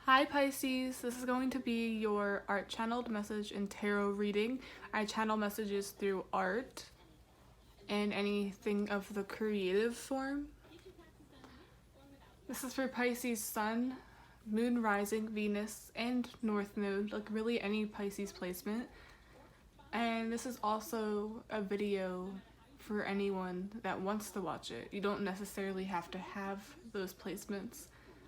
Hi Pisces, this is going to be your art channeled message and tarot reading. I channel messages through art and anything of the creative form. This is for Pisces Sun, Moon Rising, Venus, and North Node, like really any Pisces placement. And this is also a video for anyone that wants to watch it. You don't necessarily have to have those placements.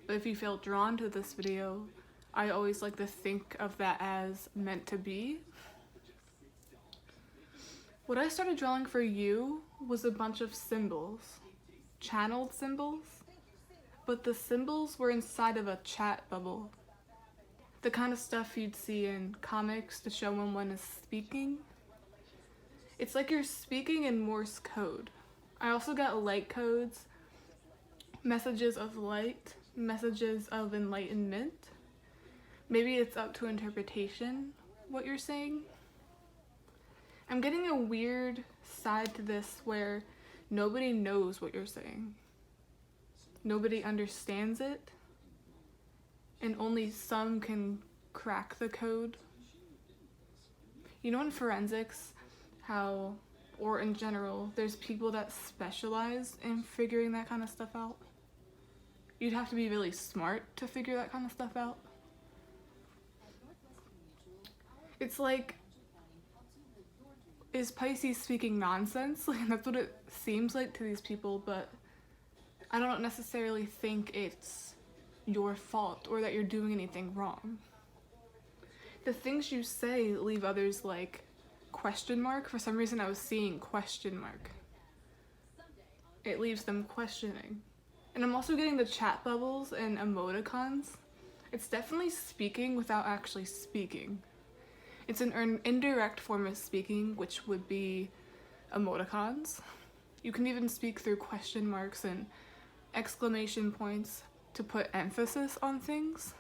But if you feel drawn to this video, I always like to think of that as meant to be. What I started drawing for you was a bunch of symbols, channeled symbols, but the symbols were inside of a chat bubble. The kind of stuff you'd see in comics to show when one is speaking. It's like you're speaking in Morse code. I also got light codes, messages of light, messages of enlightenment. Maybe it's up to interpretation what you're saying. I'm getting a weird side to this where nobody knows what you're saying. Nobody understands it, and only some can crack the code. You know in forensics how, or in general, there's people that specialize in figuring that kind of stuff out? You'd have to be really smart to figure that kind of stuff out. It's like, is Pisces speaking nonsense? Like, that's what it seems like to these people, but I don't necessarily think it's your fault or that you're doing anything wrong. The things you say leave others like question mark. For some reason I was seeing question mark. It leaves them questioning. And I'm also getting the chat bubbles and emoticons. It's definitely speaking without actually speaking. It's an indirect form of speaking, which would be emoticons. You can even speak through question marks and exclamation points to put emphasis on things.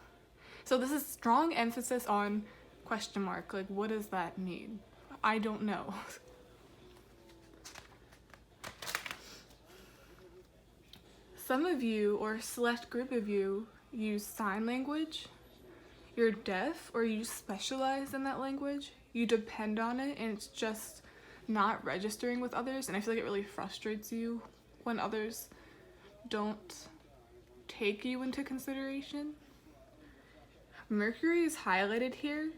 So this is strong emphasis on question mark. Like, what does that mean? I don't know. Some of you, or a select group of you, use sign language. You're deaf or you specialize in that language. You depend on it and it's just not registering with others, and I feel like it really frustrates you when others don't take you into consideration. Mercury is highlighted here.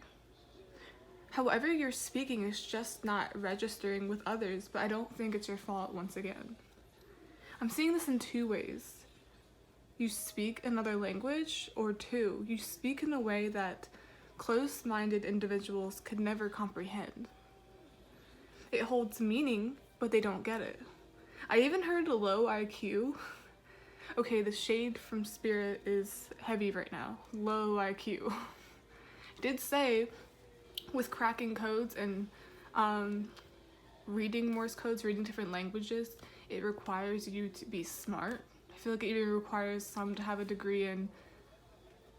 However you're speaking is just not registering with others, but I don't think it's your fault once again. I'm seeing this in two ways. You speak another language, or two, you speak in a way that close-minded individuals could never comprehend. It holds meaning, but they don't get it. I even heard a low IQ. Okay, the shade from Spirit is heavy right now. Low IQ. It did say, with cracking codes and reading Morse codes, reading different languages, it requires you to be smart. I feel like it even requires some to have a degree and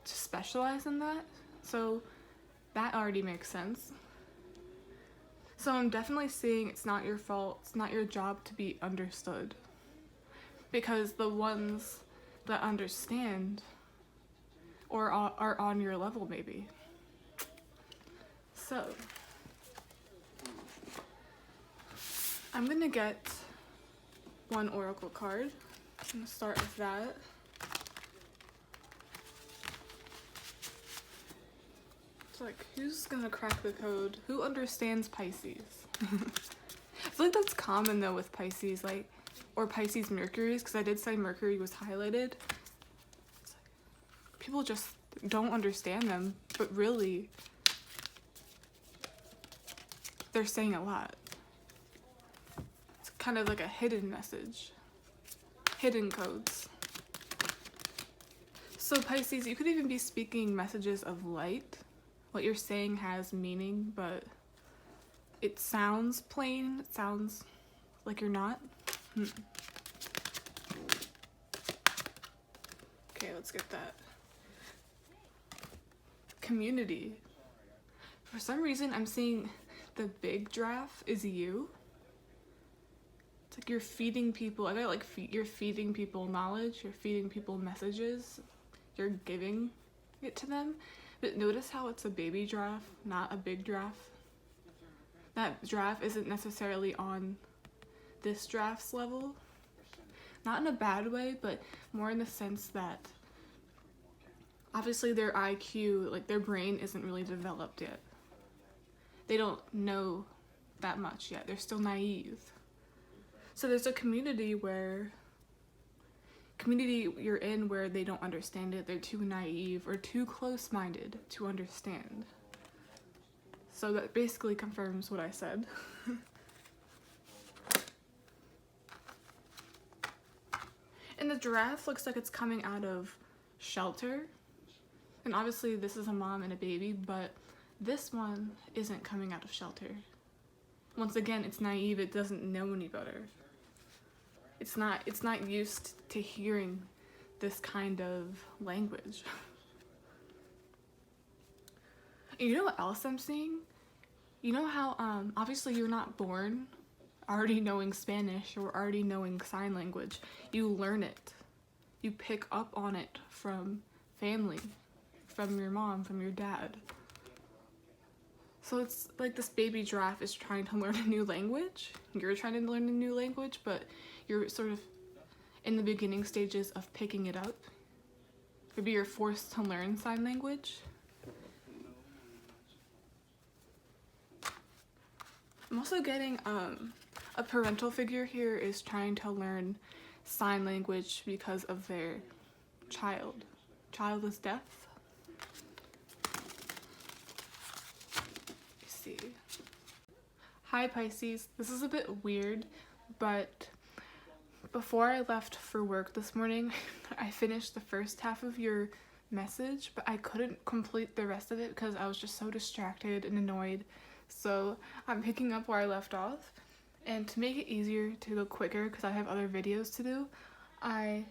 to specialize in that. So that already makes sense. So I'm definitely seeing it's not your fault. It's not your job to be understood. Because the ones that understand or are on your level maybe. So I'm gonna get one oracle card. I'm gonna start with that. It's like, who's gonna crack the code? Who understands Pisces? I feel like that's common though with Pisces, like, or Pisces Mercuries, because I did say Mercury was highlighted. It's like, people just don't understand them, but really, they're saying a lot. It's kind of like a hidden message. Hidden codes. So Pisces, you could even be speaking messages of light. What you're saying has meaning, but it sounds plain. It sounds like you're not. Okay, let's get that. Community. For some reason, I'm seeing the big giraffe is you. It's like you're feeding people. I got like you're feeding people knowledge. You're feeding people messages. You're giving it to them. But notice how it's a baby giraffe, not a big giraffe. That giraffe isn't necessarily on this giraffe's level. Not in a bad way, but more in the sense that obviously their IQ, like their brain isn't really developed yet. They don't know that much yet. They're still naive. So there's a community you're in where they don't understand it. They're too naive or too close-minded to understand. So that basically confirms what I said. And the giraffe looks like it's coming out of shelter. And obviously this is a mom and a baby, but this one isn't coming out of shelter. Once again, it's naive, it doesn't know any better. It's not used to hearing this kind of language. And you know what else I'm seeing? You know how obviously you're not born already knowing Spanish or already knowing sign language. You learn it. You pick up on it from family, from your mom, from your dad. So it's like this baby giraffe is trying to learn a new language. You're trying to learn a new language, but you're sort of in the beginning stages of picking it up. Maybe you're forced to learn sign language. I'm also getting a parental figure here is trying to learn sign language because of their child. Child is deaf. See. Hi Pisces, this is a bit weird, but before I left for work this morning, I finished the first half of your message, but I couldn't complete the rest of it because I was just so distracted and annoyed. So I'm picking up where I left off, and to make it easier to go quicker because I have other videos to do, I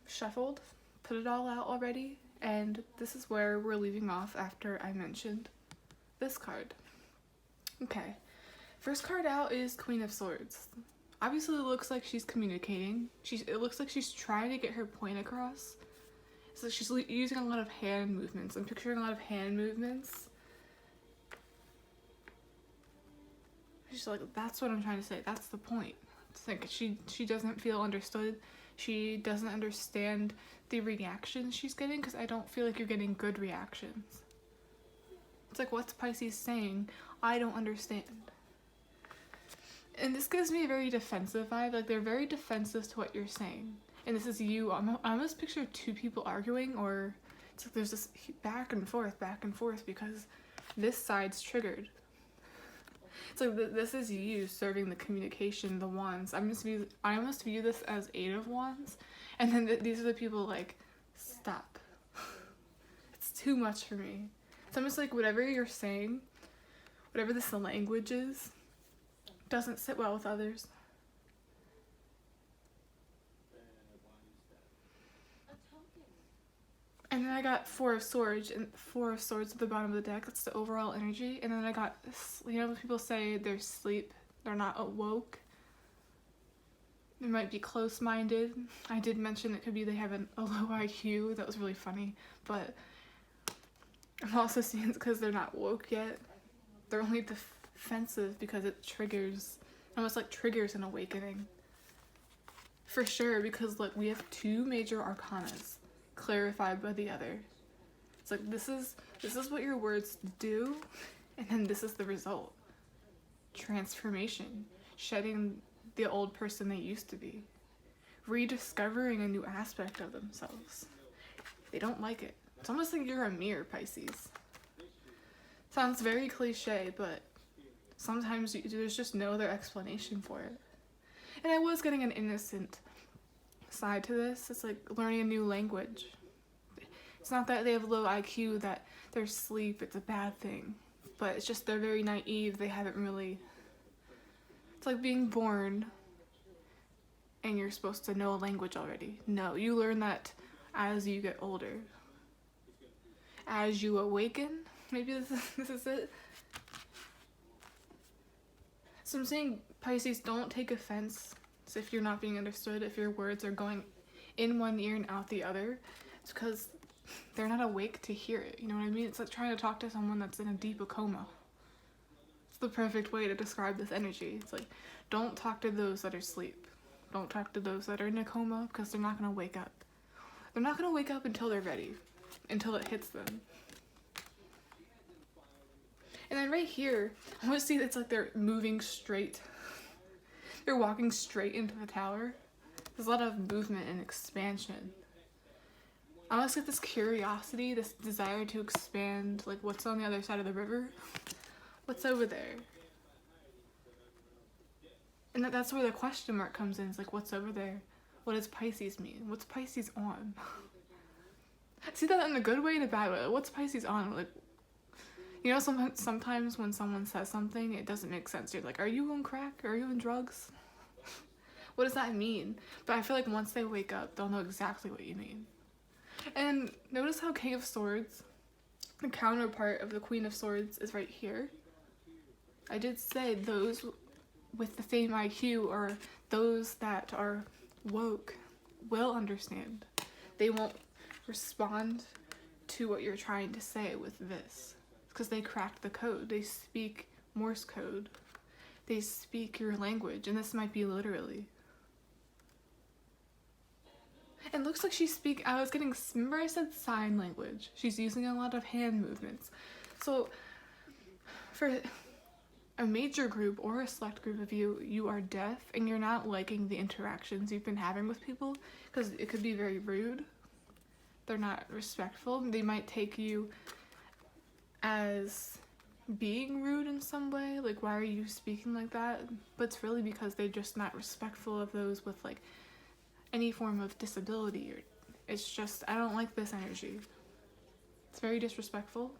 shuffled, put it all out already, and this is where we're leaving off after I mentioned this card. Okay, first card out is Queen of Swords. Obviously it looks like she's communicating. It looks like she's trying to get her point across. So she's using a lot of hand movements. I'm picturing a lot of hand movements. She's like, that's what I'm trying to say. That's the point. It's like she doesn't feel understood. She doesn't understand the reactions she's getting because I don't feel like you're getting good reactions. It's like, what's Pisces saying? I don't understand. And this gives me a very defensive vibe. Like, they're very defensive to what you're saying. And this is you. I almost picture two people arguing, or it's like there's this back and forth because this side's triggered. It's like this is you serving the communication, the wands. I almost view this as 8 of wands. And then these are the people like, stop. It's too much for me. It's almost like whatever you're saying, whatever this language is, doesn't sit well with others. And then I got 4 of Swords at the bottom of the deck. That's the overall energy. And then I got, you know, when people say they're asleep, they're not awoke. They might be close-minded. I did mention it could be they have a low IQ. That was really funny. But I'm also seeing it's because they're not woke yet. They're only defensive because it triggers, almost like triggers an awakening. For sure, because look, we have 2 major arcanas clarified by the other. It's like this is what your words do, and then this is the result. Transformation, shedding the old person they used to be, rediscovering a new aspect of themselves. They don't like it. It's almost like you're a mirror, Pisces. Sounds very cliche, but sometimes there's just no other explanation for it. And I was getting an innocent side to this. It's like learning a new language. It's not that they have low IQ, that they're asleep, it's a bad thing. But it's just they're very naive. They haven't really... It's like being born and you're supposed to know a language already. No, you learn that as you get older. As you awaken, maybe this is it. So I'm saying, Pisces, don't take offense if you're not being understood, if your words are going in one ear and out the other. It's because they're not awake to hear it. You know what I mean? It's like trying to talk to someone that's in a deep coma. It's the perfect way to describe this energy. It's like, don't talk to those that are asleep. Don't talk to those that are in a coma, because they're not going to wake up. They're not going to wake up until they're ready, until it hits them. And then right here, I want to see it's like they're moving straight. They're walking straight into the tower. There's a lot of movement and expansion. I almost get this curiosity, this desire to expand, like what's on the other side of the river? What's over there? And that's where the question mark comes in. It's like, what's over there? What does Pisces mean? What's Pisces on? See that in a good way and a bad way. What's Pisces on? Like, you know, sometimes when someone says something, it doesn't make sense. You're like, are you on crack? Are you on drugs? What does that mean? But I feel like once they wake up, they'll know exactly what you mean. And notice how King of Swords, the counterpart of the Queen of Swords, is right here. I did say those with the same IQ, or those that are woke, will understand. They won't respond to what you're trying to say with this. Because they cracked the code. They speak Morse code. They speak your language, and this might be literally. It looks like remember I said sign language. She's using a lot of hand movements. So for a major group or a select group of you, you are deaf and you're not liking the interactions you've been having with people, because it could be very rude. They're not respectful. They might take you as being rude in some way, like, why are you speaking like that? But it's really because they're just not respectful of those with like any form of disability, or it's just, I don't like this energy. It's very disrespectful.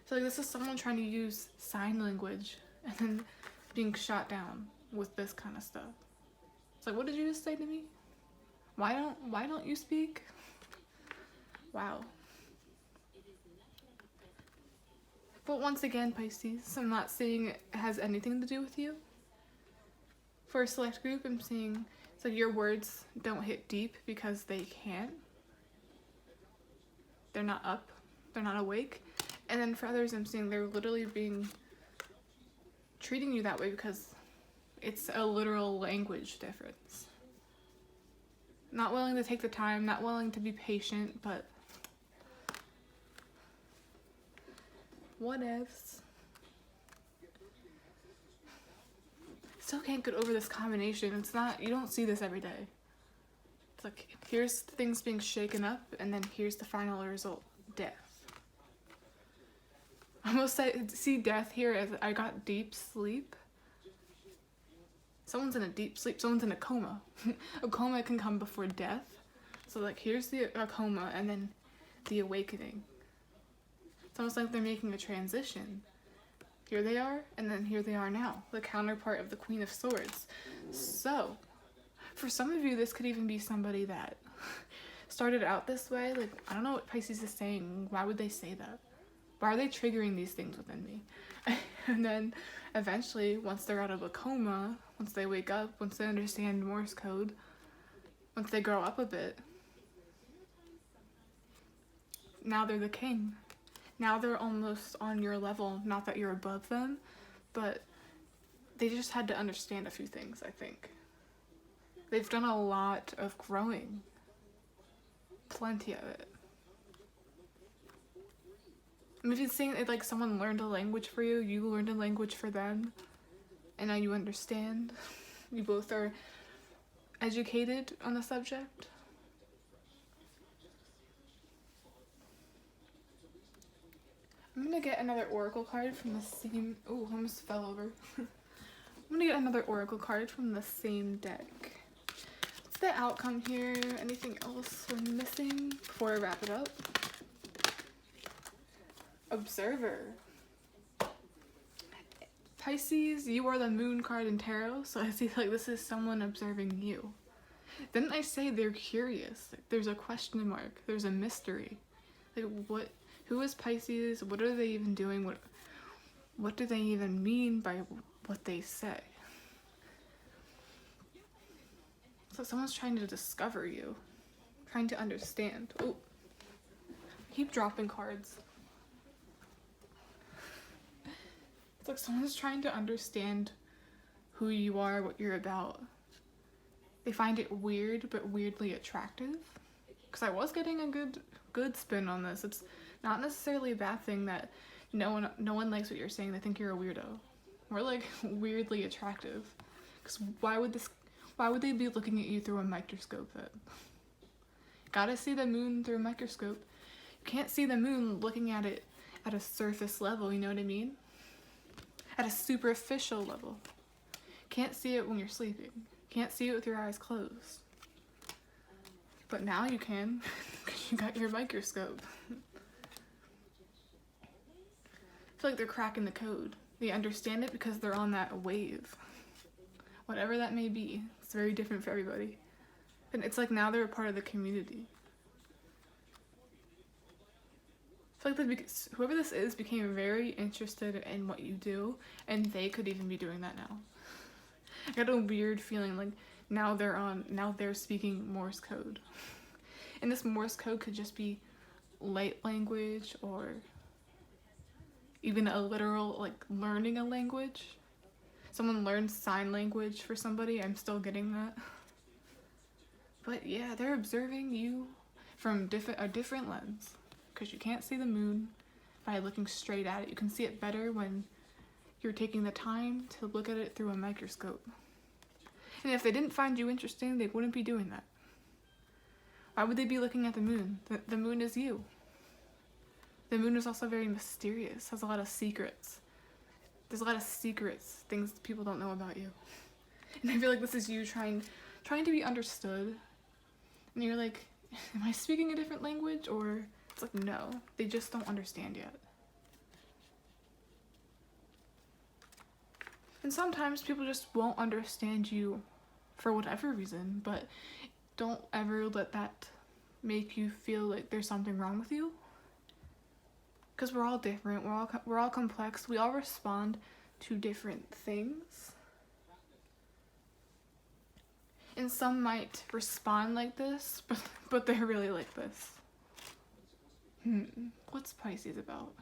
So like, this is someone trying to use sign language and then being shot down with this kind of stuff. It's like, what did you just say to me? Why don't you speak? Wow. But once again, Pisces, I'm not saying it has anything to do with you. For a select group, I'm saying it's like your words don't hit deep because they can't. They're not up. They're not awake. And then for others, I'm saying they're literally treating you that way because it's a literal language difference. Not willing to take the time, not willing to be patient, but what ifs? Still can't get over this combination. It's not, you don't see this every day. It's like, here's things being shaken up, and then here's the final result, death. I almost see death here as I got deep sleep. Someone's in a deep sleep, someone's in a coma. A coma can come before death. So like, here's a coma, and then the awakening. It's almost like they're making a transition. Here they are, and then here they are now, the counterpart of the Queen of Swords. So, for some of you, this could even be somebody that started out this way. Like, I don't know what Pisces is saying. Why would they say that? Why are they triggering these things within me? And then, eventually, once they're out of a coma, once they wake up, once they understand Morse code, once they grow up a bit, now they're the king. Now they're almost on your level. Not that you're above them, but they just had to understand a few things, I think. They've done a lot of growing. Plenty of it. I mean, if it's saying like someone learned a language for you, you learned a language for them, and now you understand. You both are educated on the subject. I'm gonna get another oracle card from the same... Oh, almost fell over. I'm gonna get another oracle card from the same deck. What's the outcome here? Anything else we're missing before I wrap it up? Observer. Pisces, you are the moon card in tarot, so I see like this is someone observing you. Didn't I say they're curious? Like, there's a question mark. There's a mystery. Like, what... Who is Pisces? What are they even doing? What do they even mean by what they say? So someone's trying to discover you, trying to understand. Oh, Keep dropping cards. It's like someone's trying to understand who you are, what you're about. They find it weird, but weirdly attractive. Because I was getting a good spin on this. It's not necessarily a bad thing that no one likes what you're saying. They think you're a weirdo. More like weirdly attractive. Because why would they be looking at you through a microscope then? Gotta see the moon through a microscope. You can't see the moon looking at it at a surface level, you know what I mean? At a superficial level. Can't see it when you're sleeping. Can't see it with your eyes closed. But now you can, because you got your microscope. I feel like they're cracking the code. They understand it because they're on that wave. Whatever that may be. It's very different for everybody. And it's like now they're a part of the community. I feel like whoever this is became very interested in what you do, and they could even be doing that now. I got a weird feeling like now they're speaking Morse code. And this Morse code could just be light language or even a literal, like, learning a language. Someone learns sign language for somebody. I'm still getting that. But yeah, they're observing you from a different lens. Because you can't see the moon by looking straight at it. You can see it better when you're taking the time to look at it through a microscope. And if they didn't find you interesting, they wouldn't be doing that. Why would they be looking at the moon? The moon is you. The moon is also very mysterious, has a lot of secrets. There's a lot of secrets, things people don't know about you. And I feel like this is you trying to be understood. And you're like, am I speaking a different language? Or it's like, no, they just don't understand yet. And sometimes people just won't understand you for whatever reason, but don't ever let that make you feel like there's something wrong with you. Because we're all different, we're all complex, we all respond to different things. And some might respond like this, but they're really like this. What's Pisces about?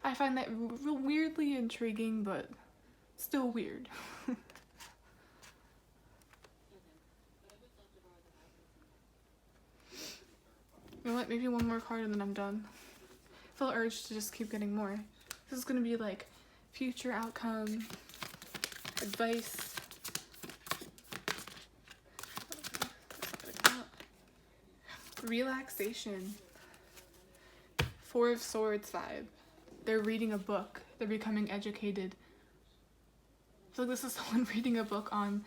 I find that weirdly intriguing, but still weird. You know what, maybe one more card and then I'm done. I feel urged to just keep getting more. This is gonna be like future outcome, advice, relaxation, Four of Swords vibe. They're reading a book, they're becoming educated. I feel like this is someone reading a book on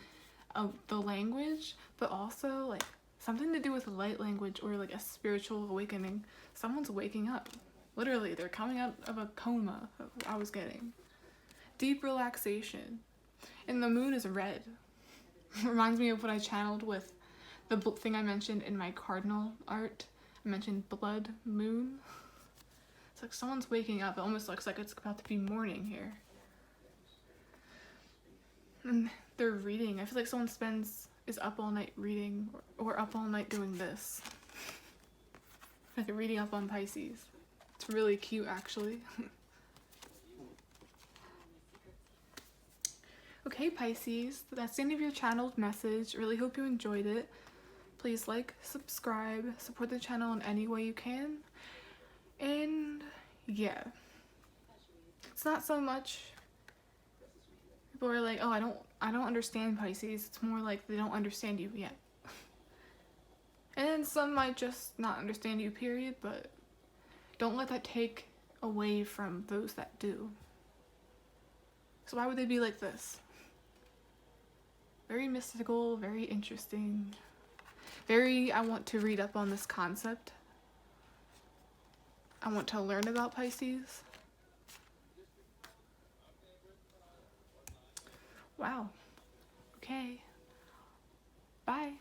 the language, but also like something to do with light language or like a spiritual awakening. Someone's waking up. Literally, they're coming out of a coma I was getting. Deep relaxation. And the moon is red. Reminds me of what I channeled with the thing I mentioned in my cardinal art. I mentioned blood moon. It's like someone's waking up. It almost looks like it's about to be morning here. And they're reading. I feel like someone is up all night reading or up all night doing this. Like reading up on Pisces. It's really cute, actually. Okay, Pisces, that's the end of your channeled message. Really hope you enjoyed it. Please like, subscribe, support the channel in any way you can. And yeah, it's not so much people are like, oh, I don't understand Pisces. It's more like they don't understand you yet. And then some might just not understand you, period, but don't let that take away from those that do. So why would they be like this? Very mystical, very interesting. I want to read up on this concept. I want to learn about Pisces. Wow. Okay. Bye.